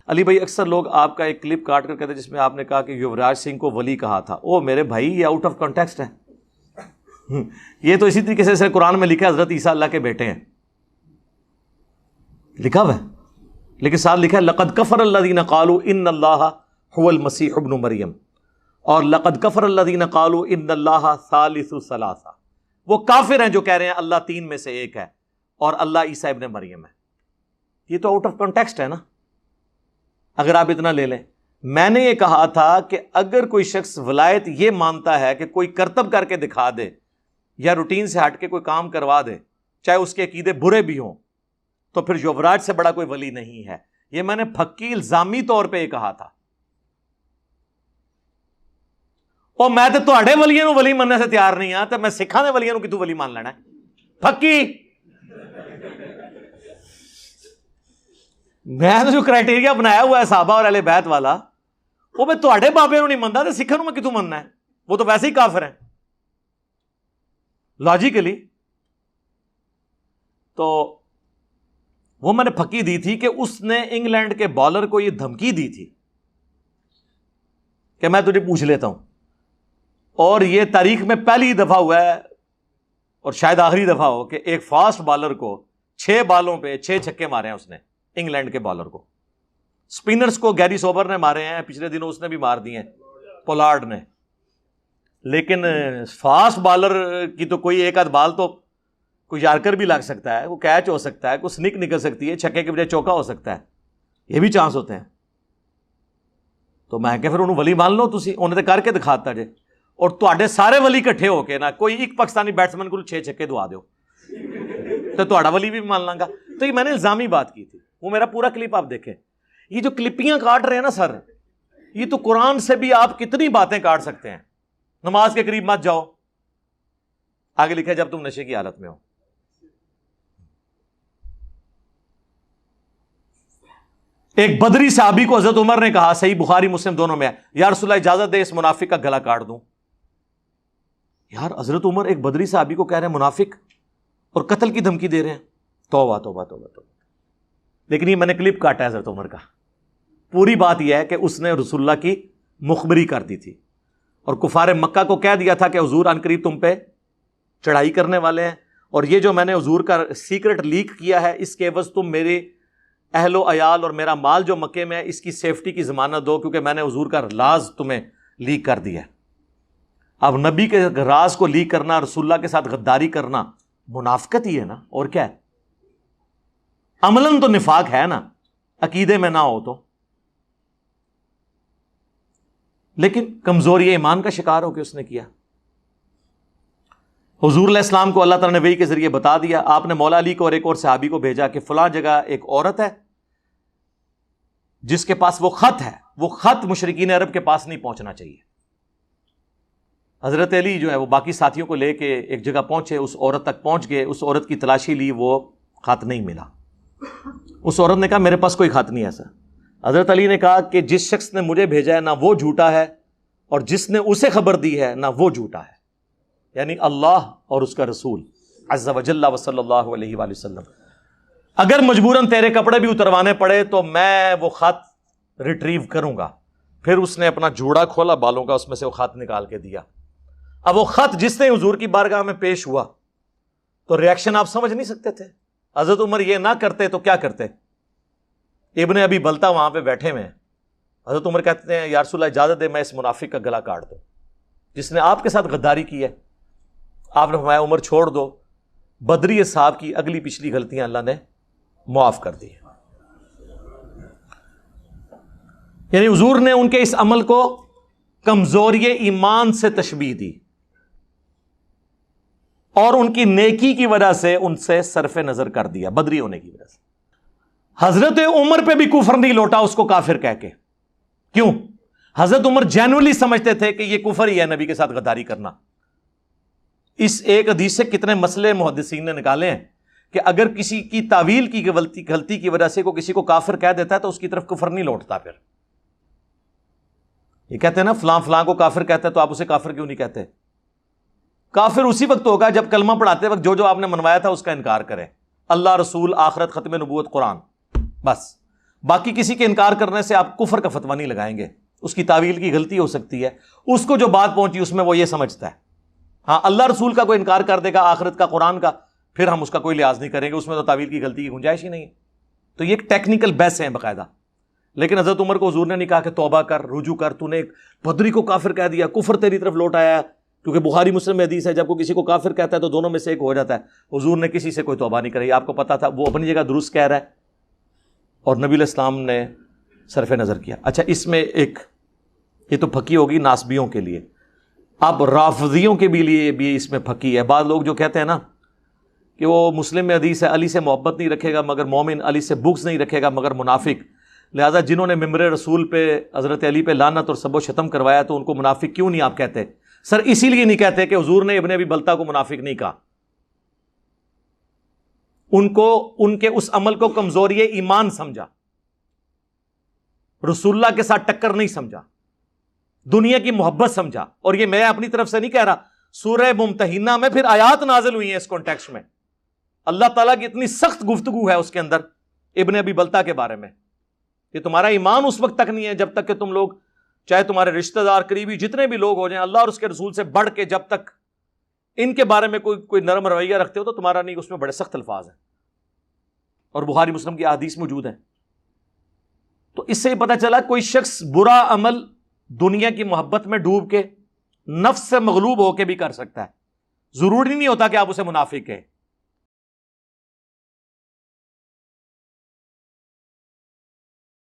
علی بھائی اکثر لوگ آپ کا ایک کلپ کاٹ کر کہتے ہیں جس میں آپ نے کہا کہ یوراج سنگھ کو ولی کہا تھا. او میرے بھائی یہ آؤٹ آف کانٹیکسٹ ہے. یہ تو اسی طریقے سے قرآن میں لکھا ہے حضرت عیسیٰ اللہ کے بیٹے ہیں, لکھا ہوا ہے, لیکن ساتھ لکھا ہے لقد کفر الذین قالوا ان اللہ هو المسیح ابن مریم, اور لقد کفر الذین قالوا ان اللہ ثالث ثلاثہ. وہ کافر ہیں جو کہہ رہے ہیں اللہ تین میں سے ایک ہے اور اللہ عیسیٰ ابن مریم ہے. یہ تو آؤٹ آف کانٹیکسٹ ہے نا. اگر آپ اتنا لے لیں, میں نے یہ کہا تھا کہ اگر کوئی شخص ولایت یہ مانتا ہے کہ کوئی کرتب کر کے دکھا دے یا روٹین سے ہٹ کے کوئی کام کروا دے, چاہے اس کے عقیدے برے بھی ہوں, تو پھر یوراج سے بڑا کوئی ولی نہیں ہے. یہ میں نے پھکی الزامی طور پہ یہ کہا تھا. اور میں تو تہاڈے ولیاں نو ولی مننے سے تیار نہیں ہاں, تو میں سکھاں دے ولیاں نو کتوں ولی مان لینا ہے. پھکی میں جو کرائٹیریا بنایا ہوا ہے صحابہ اور اہل بیت والا, وہ میں تہاڈے بابے نو نہیں منتا, تو سکھاں نو میں کتوں مننا ہے؟ وہ تو ویسے ہی کافر ہیں لاجیکلی. تو وہ میں نے پھکی دی تھی کہ اس نے انگلینڈ کے بالر کو یہ دھمکی دی تھی کہ میں تجھے پوچھ لیتا ہوں, اور یہ تاریخ میں پہلی دفعہ ہوا ہے اور شاید آخری دفعہ ہو کہ ایک فاسٹ بالر کو 6 بالوں پہ 6 چھکے مارے ہیں اس نے, انگلینڈ کے بالر کو. سپنرز کو گیری سوبر نے مارے ہیں, پچھلے دنوں اس نے بھی مار دیے ہیں, پولارڈ نے. لیکن فاسٹ بالر کی تو کوئی ایک آدھ بال تو کوئی یارکر بھی لگ سکتا ہے, وہ کیچ ہو سکتا ہے, کوئی سنک نکل سکتی ہے, چھکے کے بجائے چوکا ہو سکتا ہے, یہ بھی چانس ہوتے ہیں. تو میں کہ پھر انہوں ولی مان لو تسی, انہیں تو کر کے دکھاتا جے. اور تواڈے سارے ولی کٹھے ہو کے نا کوئی ایک پاکستانی بیٹسمین کو 6 چھکے دوا دیو تو تہاڈا ولی بھی مان لاں گا. تو یہ میں نے الزامی بات کی تھی. وہ میرا پورا کلپ آپ دیکھیں. یہ جو کلپیاں کاٹ رہے ہیں نا سر, یہ تو قرآن سے بھی آپ کتنی باتیں کاٹ سکتے ہیں. نماز کے قریب مت جاؤ, آگے لکھا ہے جب تم نشے کی حالت میں ہو. ایک بدری صحابی کو حضرت عمر نے کہا, صحیح بخاری مسلم دونوں میں ہے, یا رسول اللہ اجازت دے اس منافق کا گلا کاٹ دوں. یار حضرت عمر ایک بدری صحابی کو کہہ رہے ہیں منافق اور قتل کی دھمکی دے رہے ہیں. توبہ توبہ توبہ توبہ. لیکن یہ میں نے کلپ کاٹا ہے حضرت عمر کا. پوری بات یہ ہے کہ اس نے رسول اللہ کی مخبری کر دی تھی اور کفار مکہ کو کہہ دیا تھا کہ حضور ان قریب تم پہ چڑھائی کرنے والے ہیں, اور یہ جو میں نے حضور کا سیکرٹ لیک کیا ہے اس کے عوض تم میرے اہل و عیال اور میرا مال جو مکے میں ہے اس کی سیفٹی کی ضمانت دو, کیونکہ میں نے حضور کا راز تمہیں لیک کر دیا ہے. اب نبی کے راز کو لیک کرنا, رسول اللہ کے ساتھ غداری کرنا منافقت ہی ہے نا, اور کیا ہے؟ عملاً تو نفاق ہے نا, عقیدے میں نہ ہو تو. لیکن کمزوری ایمان کا شکار ہو کے اس نے کیا. حضور علیہ السلام کو اللہ تعالیٰ نے وحی کے ذریعے بتا دیا. آپ نے مولا علی کو اور ایک اور صحابی کو بھیجا کہ فلاں جگہ ایک عورت ہے جس کے پاس وہ خط ہے, وہ خط مشرکین عرب کے پاس نہیں پہنچنا چاہیے. حضرت علی جو ہے وہ باقی ساتھیوں کو لے کے ایک جگہ پہنچے, اس عورت تک پہنچ گئے, اس عورت کی تلاشی لی, وہ خط نہیں ملا. اس عورت نے کہا میرے پاس کوئی خط نہیں ایسا. حضرت علی نے کہا کہ جس شخص نے مجھے بھیجا ہے نہ وہ جھوٹا ہے, اور جس نے اسے خبر دی ہے نہ وہ جھوٹا ہے, یعنی اللہ اور اس کا رسول عز وجل و صلی اللہ علیہ وآلہ وسلم. اگر مجبوراً تیرے کپڑے بھی اتروانے پڑے تو میں وہ خط ریٹریو کروں گا. پھر اس نے اپنا جوڑا کھولا بالوں کا, اس میں سے وہ خط نکال کے دیا. اب وہ خط جس نے حضور کی بارگاہ میں پیش ہوا تو ریاکشن آپ سمجھ نہیں سکتے تھے. حضرت عمر یہ نہ کرتے تو کیا کرتے؟ ابن ابی بلتا وہاں پہ بیٹھے ہوئے ہیں. حضرت عمر کہتے ہیں یا رسول اللہ اجازت دے میں اس منافق کا گلا کاٹ دوں جس نے آپ کے ساتھ غداری کی ہے. آپ نے فرمایا عمر چھوڑ دو. بدری صاحب کی اگلی پچھلی غلطیاں اللہ نے معاف کر دی. یعنی حضور نے ان کے اس عمل کو کمزوری ایمان سے تشبیہ دی اور ان کی نیکی کی وجہ سے ان سے صرف نظر کر دیا, بدری ہونے کی وجہ سے. حضرت عمر پہ بھی کفر نہیں لوٹا اس کو کافر کہہ کے. کیوں؟ حضرت عمر جینولی سمجھتے تھے کہ یہ کفر ہی ہے نبی کے ساتھ غداری کرنا. اس ایک حدیث سے کتنے مسئلے محدثین نے نکالے ہیں کہ اگر کسی کی تعویل کی غلطی کی وجہ سے کسی کو کافر کہہ دیتا ہے تو اس کی طرف کفر نہیں لوٹتا. پھر یہ کہتے ہیں نا فلاں فلاں کو کافر کہتا ہے تو آپ اسے کافر کیوں نہیں کہتے؟ کافر اسی وقت ہوگا جب کلمہ پڑھاتے وقت جو آپ نے منوایا تھا اس کا انکار کرے. اللہ, رسول, آخرت, ختم نبوت, قرآن, بس باقی کسی کے انکار کرنے سے آپ کفر کا فتویٰ نہیں لگائیں گے، اس کی تعویل کی غلطی ہو سکتی ہے، اس کو جو بات پہنچی اس میں وہ یہ سمجھتا ہے۔ ہاں اللہ رسول کا کوئی انکار کر دے گا، آخرت کا، قرآن کا، پھر ہم اس کا کوئی لحاظ نہیں کریں گے، اس میں تو تعویل کی غلطی کی گنجائش ہی نہیں ہے۔ تو یہ ایک ٹیکنیکل بحث ہے باقاعدہ۔ لیکن حضرت عمر کو حضور نے نہیں کہا کہ توبہ کر، رجوع کر، تو نے ایک بدری کو کافر کہہ دیا، کفر تیری طرف لوٹ آیا ہے، کیونکہ بخاری مسلم میں حدیث ہے جب کوئی کسی کو کافر کہتا ہے تو دونوں میں سے ایک ہو جاتا ہے۔ حضور نے کسی سے کوئی توبہ نہیں کرائی، آپ کو پتا تھا، وہ اپنی جگہ درست کہہ رہا ہے اور نبی علیہ السلام نے صرف نظر کیا۔ اچھا اس میں ایک، یہ تو پھکی ہوگی ناسبیوں کے لیے، اب رافضیوں کے بھی لیے بھی اس میں پھکی ہے۔ بعض لوگ جو کہتے ہیں نا کہ وہ مسلم میں حدیث ہے علی سے محبت نہیں رکھے گا مگر مومن، علی سے بغض نہیں رکھے گا مگر منافق، لہذا جنہوں نے ممبر رسول پہ حضرت علی پہ لعنت اور سب و شتم کروایا تو ان کو منافق کیوں نہیں آپ کہتے؟ سر اسی لیے نہیں کہتے کہ حضور نے ابن ابی بلتہ کو منافق نہیں کہا، ان کے اس عمل کو کمزوری ایمان سمجھا، رسول اللہ کے ساتھ ٹکر نہیں سمجھا، دنیا کی محبت سمجھا۔ اور یہ میں اپنی طرف سے نہیں کہہ رہا، سورہ ممتحنہ میں پھر آیات نازل ہوئی ہیں اس کانٹیکسٹ میں، اللہ تعالیٰ کی اتنی سخت گفتگو ہے اس کے اندر ابن ابی بلتہ کے بارے میں کہ تمہارا ایمان اس وقت تک نہیں ہے جب تک کہ تم لوگ، چاہے تمہارے رشتہ دار قریبی جتنے بھی لوگ ہو جائیں، اللہ اور اس کے رسول سے بڑھ کے جب تک ان کے بارے میں کوئی نرم رویہ رکھتے ہو تو تمہارا نہیں، اس میں بڑے سخت الفاظ ہیں اور بخاری مسلم کی احادیث موجود ہیں۔ تو اس سے یہ پتہ چلا کوئی شخص برا عمل دنیا کی محبت میں ڈوب کے، نفس سے مغلوب ہو کے بھی کر سکتا ہے، ضروری نہیں ہوتا کہ آپ اسے منافق کہیں۔